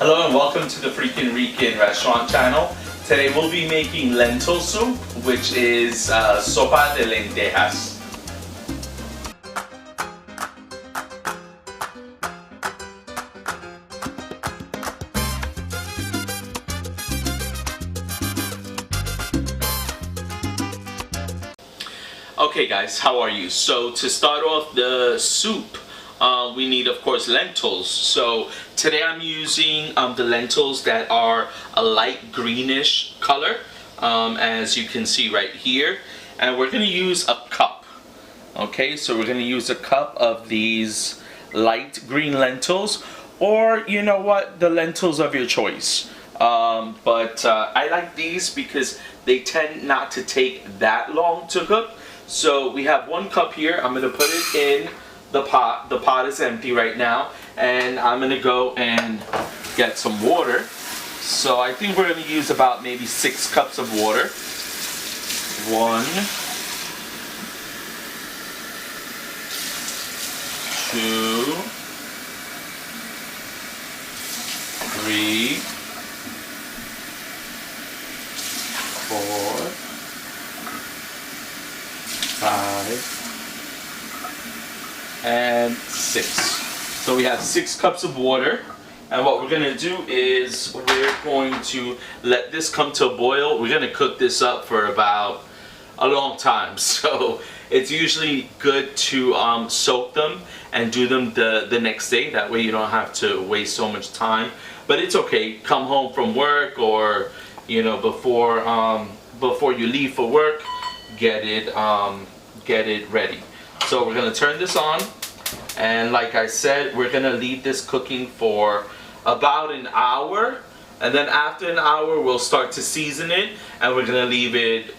Hello and welcome to the Freakin' Rican restaurant channel. Today we'll be making lentil soup, which is sopa de lentejas. Okay guys, how are you? So to start off the soup, we need of course lentils. So today I'm using the lentils that are a light greenish color, as you can see right here, and we're going to use a cup. Okay, so we're going to use a cup of these light green lentils, or you know what, the lentils of your choice. But I like these because they tend not to take that long to cook. So we have 1 cup here. I'm going to put it in the pot. The pot is empty right now, and I'm going to go and get some water. So I think we're going to use about maybe 6 cups of water. 1, 2, 3, 4, 5, and 6. So we have 6 cups of water, and what we're going to do is we're going to let this come to a boil. We're going to cook this up for about a long time, so it's usually good to soak them and do them the next day. That way you don't have to waste so much time. But it's okay. Come home from work, or you know, before you leave for work, get it ready. So we're going to turn this on, and like I said, we're going to leave this cooking for about an hour, and then after an hour we'll start to season it, and we're going to leave it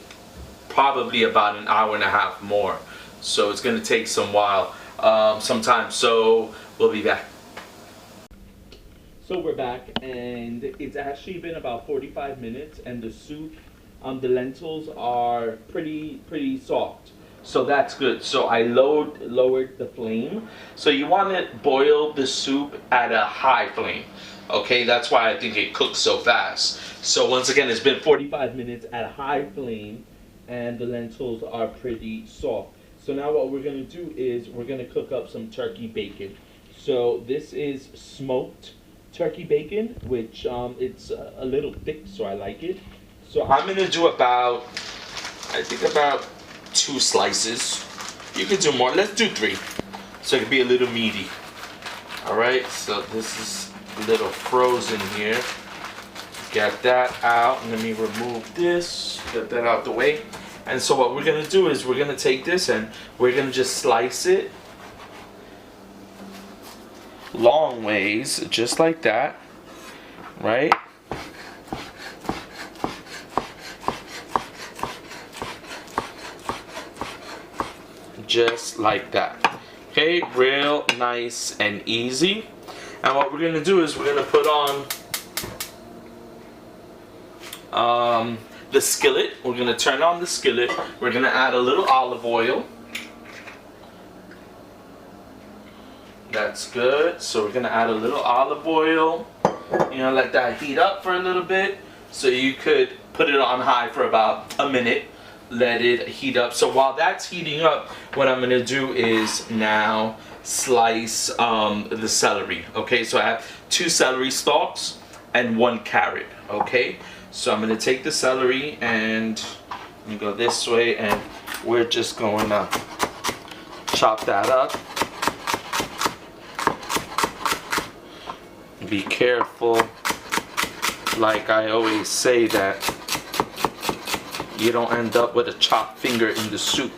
probably about an hour and a half more. So it's going to take some time. So we'll be back. So we're back, and it's actually been about 45 minutes, and the soup, the lentils are pretty soft. So that's good. So I lowered the flame. So you want to boil the soup at a high flame. Okay, that's why I think it cooks so fast. So once again, it's been 45 minutes at a high flame, and the lentils are pretty soft. So now what we're going to do is we're going to cook up some turkey bacon. So this is smoked turkey bacon, which it's a little thick, so I like it. So I'm going to do about 2 slices. You can do more. Let's do 3, so it can be a little meaty. Alright, so this is a little frozen here. Get that out. Let me remove this. Get that out the way. And so what we're going to do is we're going to take this and we're going to just slice it long ways, just like that. Right? Just like that. Okay, real nice and easy. And what we're going to do is we're going to put on the skillet. We're going to turn on the skillet. We're going to add a little olive oil. That's good. So we're going to add a little olive oil. You know, let that heat up for a little bit. So you could put it on high for about a minute. Let it heat up. So while that's heating up, what I'm going to do is now slice the celery. Okay, so I have 2 celery stalks and 1 carrot. Okay, so I'm going to take the celery and let me go this way, and we're just going to chop that up. Be careful, like I always say, that you don't end up with a chopped finger in the soup.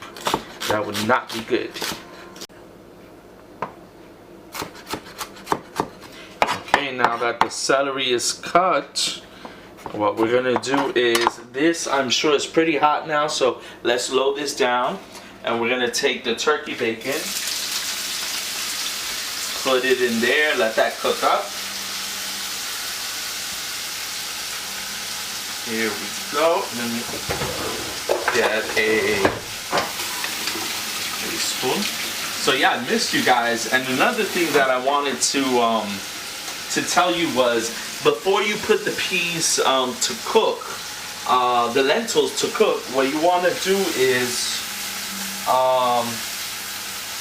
That would not be good. Okay, now that the celery is cut, what we're gonna do is this, I'm sure it's pretty hot now, so let's lower this down, and we're gonna take the turkey bacon, put it in there, let that cook up. Here we go. Let me get a spoon. So yeah, I missed you guys. And another thing that I wanted to tell you was before you put the peas to cook, the lentils to cook, what you want to do is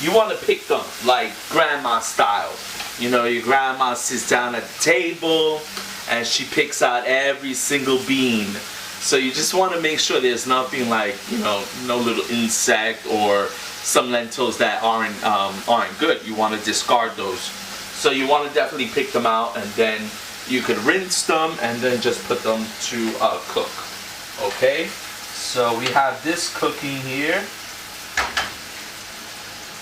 you want to pick them like grandma style. You know, your grandma sits down at the table and she picks out every single bean. So you just want to make sure there's nothing like, you know, no little insect or some lentils that aren't good. You want to discard those. So you want to definitely pick them out, and then you could rinse them and then just put them to cook. Okay, so we have this cooking here.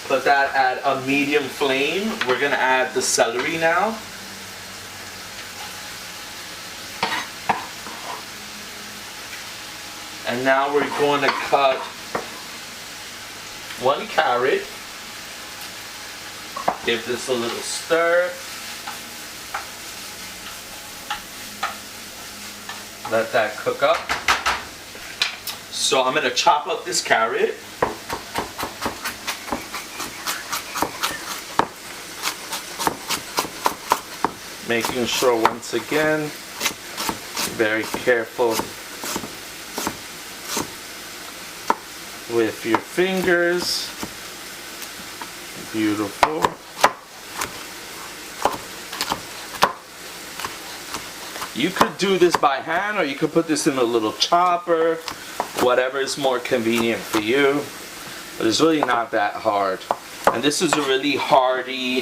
Put that at a medium flame. We're gonna add the celery now. And now we're going to cut 1 carrot. Give this a little stir. Let that cook up. So I'm going to chop up this carrot. Making sure, once again, very careful with your fingers. Beautiful. You could do this by hand, or you could put this in a little chopper, whatever is more convenient for you. But it's really not that hard. And this is a really hearty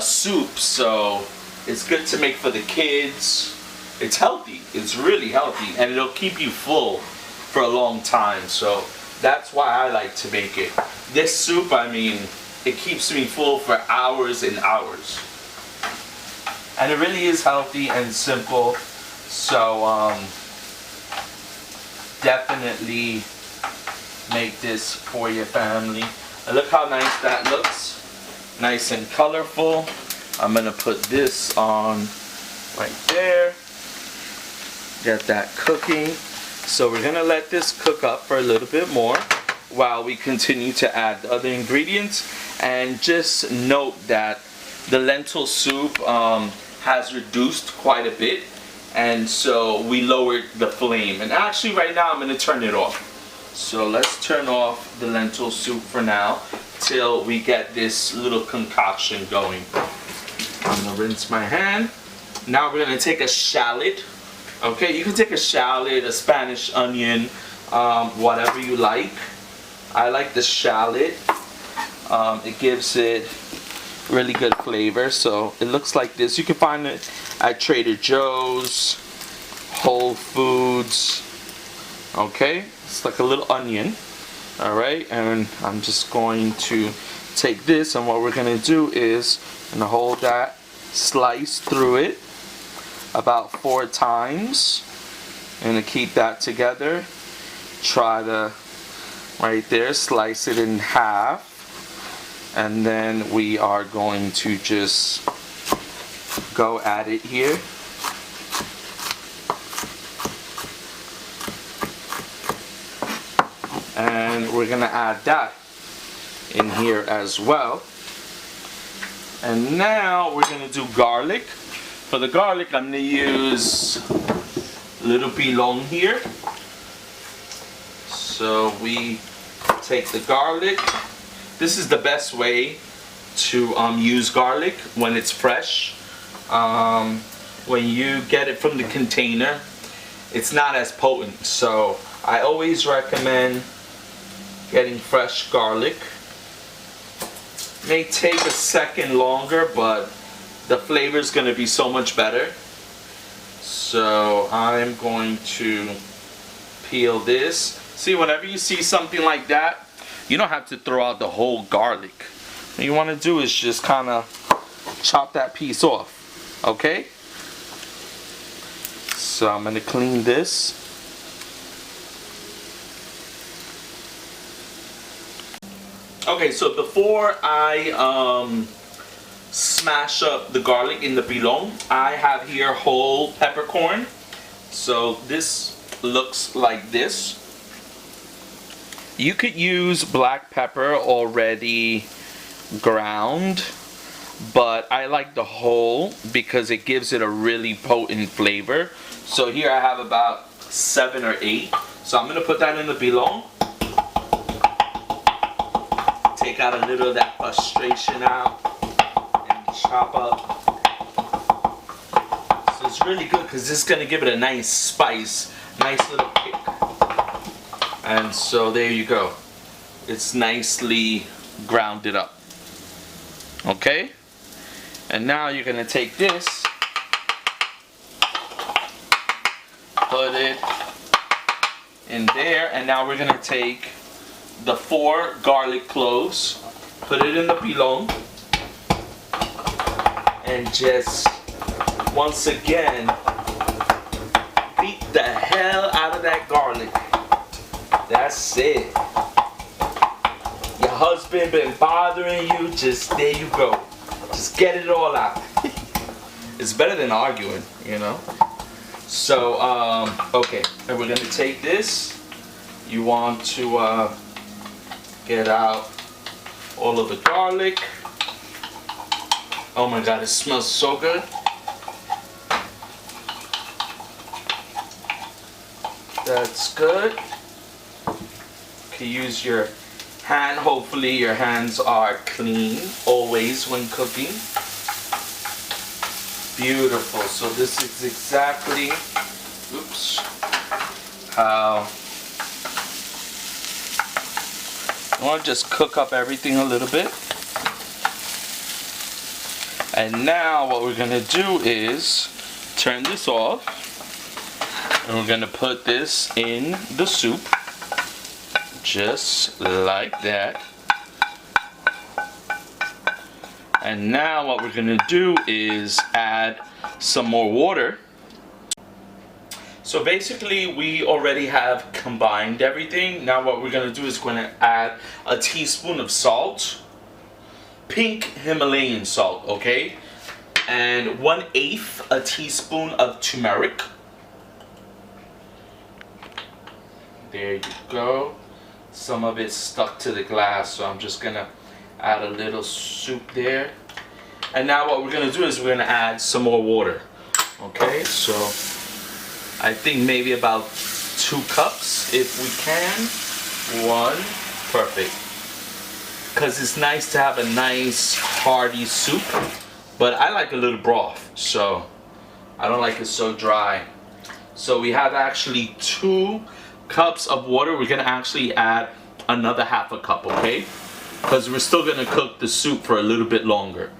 soup, so it's good to make for the kids. It's healthy. It's really healthy, and it'll keep you full for a long time. So that's why I like to make it. This soup, I mean, it keeps me full for hours and hours. And it really is healthy and simple. So definitely make this for your family. And look how nice that looks. Nice and colorful. I'm gonna put this on right there. Get that cooking. So we're gonna let this cook up for a little bit more while we continue to add the other ingredients. And just note that the lentil soup has reduced quite a bit, and so we lowered the flame. And actually right now I'm gonna turn it off. So let's turn off the lentil soup for now till we get this little concoction going. I'm gonna rinse my hand. Now we're gonna take a shallot. Okay, you can take a shallot, a Spanish onion, whatever you like. I like the shallot. It gives it really good flavor. So it looks like this. You can find it at Trader Joe's, Whole Foods. Okay, it's like a little onion. All right, and I'm just going to take this, and what we're gonna do is I'm gonna hold that, slice through it about 4 times. I'm gonna keep that together. Try to, right there, slice it in half. And then we are going to just go at it here. And we're gonna add that in here as well. And now we're gonna do garlic. For the garlic, I'm gonna use a little pilon here. So we take the garlic. This is the best way to use garlic when it's fresh. When you get it from the container, it's not as potent. So I always recommend getting fresh garlic. May take a second longer, but the flavor is going to be so much better. So I'm going to peel this. See, whenever you see something like that, you don't have to throw out the whole garlic. What you want to do is just kind of chop that piece off. Okay? So I'm going to clean this. Okay, so before I smash up the garlic in the pilon, I have here whole peppercorn. So this looks like this. You could use black pepper already ground, but I like the whole because it gives it a really potent flavor. So here I have about 7 or 8. So I'm gonna put that in the bilong. Take out a little of that frustration out and chop up. So it's really good because this is gonna give it a nice spice, nice little kick. And so there you go. It's nicely grounded up. Okay? And now you're gonna take this, put it in there, and now we're gonna take the 4 garlic cloves, put it in the pilon, and just once again beat the hell out of that garlic. That's it. Your husband been bothering you, just there you go. Just get it all out. It's better than arguing, you know. So okay, and we're gonna take this. You want to get out all of the garlic. Oh my god, it smells so good. That's good. You can use your hand. Hopefully your hands are clean always when cooking. Beautiful. So this is exactly, oops, how I want to just cook up everything a little bit. And now what we're going to do is turn this off, and we're going to put this in the soup just like that. And now what we're going to do is add some more water. So basically we already have combined everything. Now what we're going to do is going to add a teaspoon of salt, pink Himalayan salt, okay, and 1/8 a teaspoon of turmeric. There you go. Some of it stuck to the glass, so I'm just going to add a little soup there. And now what we're going to do is we're going to add some more water. Okay, so I think maybe about 2 cups if we can. 1, perfect. Because it's nice to have a nice hearty soup, but I like a little broth, so I don't like it so dry. So we have actually 2 cups of water. We're going to actually add another 1/2 cup, okay? Because we're still going to cook the soup for a little bit longer.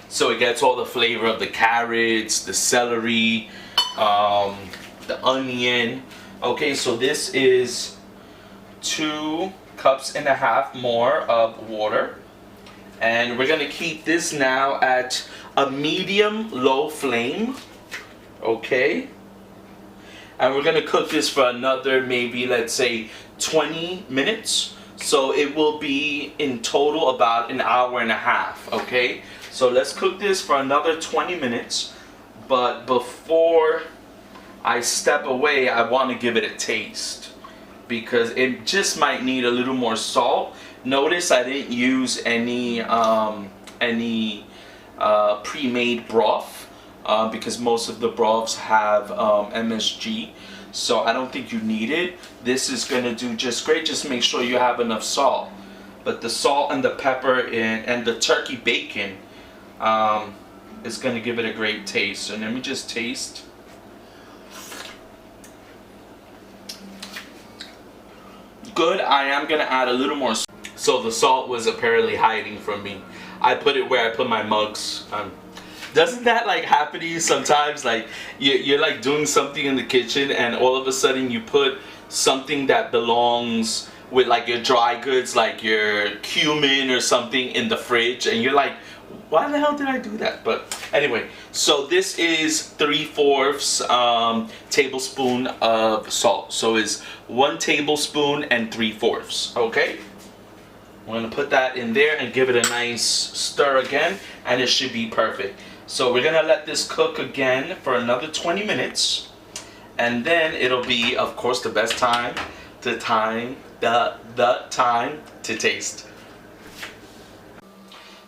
So it gets all the flavor of the carrots, the celery, the onion. Okay, so this is 2.5 cups more of water. And we're going to keep this now at a medium-low flame. Okay? And we're going to cook this for another maybe, let's say, 20 minutes. So it will be in total about 1.5 hours, okay? So let's cook this for another 20 minutes. But before I step away, I want to give it a taste, because it just might need a little more salt. Notice I didn't use any pre-made broth, because most of the broths have MSG. So I don't think you need it. This is going to do just great. Just make sure you have enough salt. But the salt and the pepper and the turkey bacon is going to give it a great taste. So let me just taste. Good. I am going to add a little more. So the salt was apparently hiding from me. I put it where I put my mugs. Doesn't that like happen to you sometimes? Like you're like doing something in the kitchen and all of a sudden you put something that belongs with like your dry goods, like your cumin or something, in the fridge, and you're like, why the hell did I do that? But anyway, so this is 3/4 tablespoon of salt. So it's 1 tablespoon and 3/4. Okay? We're gonna put that in there and give it a nice stir again, and it should be perfect. So we're gonna let this cook again for another 20 minutes, and then it'll be, of course, the best time to taste.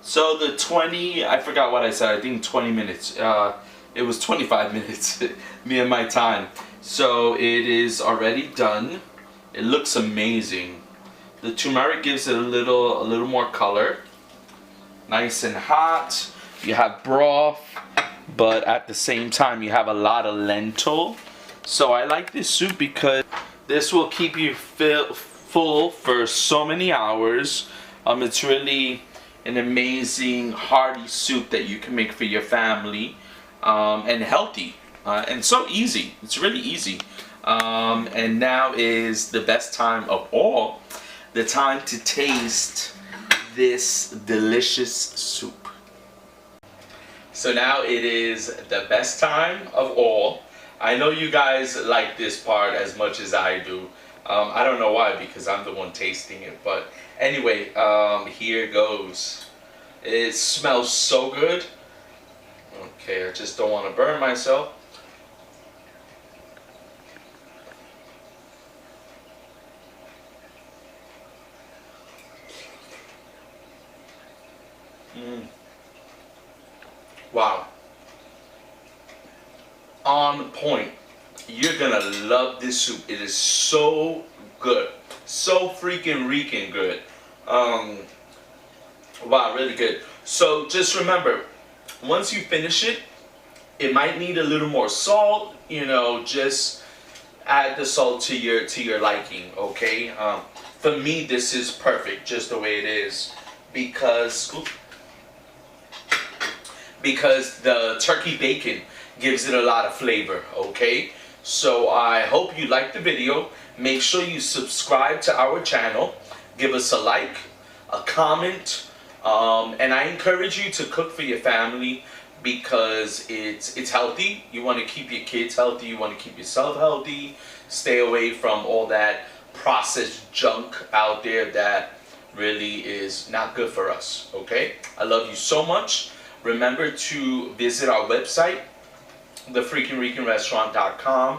So the 20, I forgot what I said, I think 20 minutes. It was 25 minutes, me and my time. So it is already done. It looks amazing. The turmeric gives it a little more color. Nice and hot. You have broth, but at the same time you have a lot of lentil. So I like this soup because this will keep you full for so many hours. It's really an amazing hearty soup that you can make for your family, and healthy, and so easy. It's really easy. And now is the best time of all, the time to taste this delicious soup. So now it is the best time of all. I know you guys like this part as much as I do. I don't know why, because I'm the one tasting it. But anyway, here goes. It smells so good. Okay, I just don't want to burn myself. Wow. On point. You're gonna love this soup. It is so good. So freaking good. Wow, really good. So just remember, once you finish it, it might need a little more salt. You know, just add the salt to your liking, okay? For me, this is perfect, just the way it is, because the turkey bacon gives it a lot of flavor, okay? So I hope you liked the video. Make sure you subscribe to our channel, give us a like, a comment, and I encourage you to cook for your family, because it's healthy. You want to keep your kids healthy, you want to keep yourself healthy, stay away from all that processed junk out there that really is not good for us, okay? I love you so much. Remember to visit our website, thefreakingriccanrestaurant.com.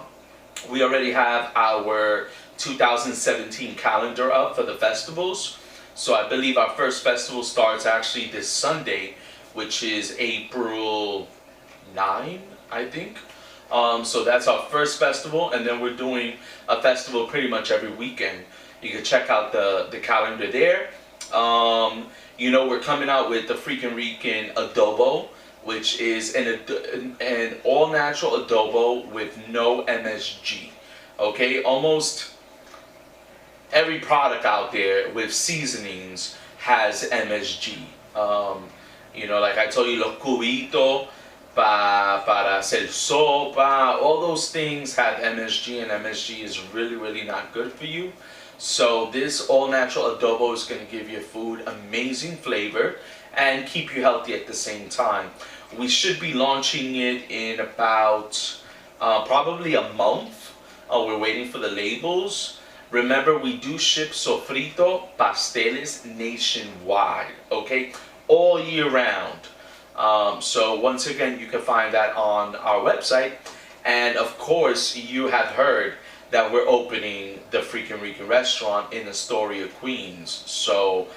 We already have our 2017 calendar up for the festivals. So I believe our first festival starts actually this Sunday, which is April 9, I think. So that's our first festival, and then we're doing a festival pretty much every weekend. You can check out the calendar there. You know, we're coming out with the Freakin' Rican adobo, which is an all-natural adobo with no MSG. Okay, almost every product out there with seasonings has MSG. You know, like I told you, los cubitos para hacer sopa, all those things have MSG, and MSG is really not good for you. So this all-natural adobo is going to give your food amazing flavor and keep you healthy at the same time. We should be launching it in about probably a month. We're waiting for the labels. Remember, we do ship sofrito pasteles nationwide, okay? All year round. So once again, you can find that on our website. And of course, you have heard that we're opening the Freakin' Rican restaurant in Astoria, Queens. So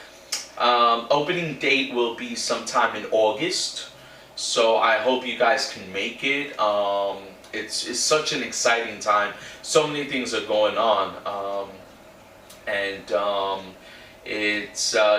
opening date will be sometime in August. So I hope you guys can make it. It's such an exciting time. So many things are going on.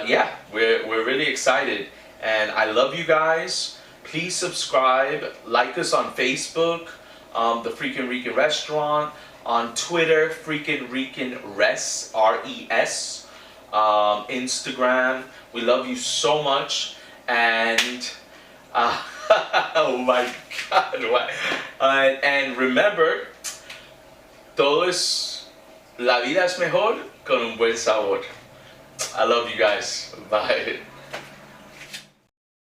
Yeah, we're really excited. And I love you guys. Please subscribe, like us on Facebook, the Freakin' Rican Restaurant, on Twitter, Freakin' Rican Res, R-E-S, Instagram. We love you so much. And oh my God! And remember, la vida es mejor con un buen sabor. I love you guys. Bye.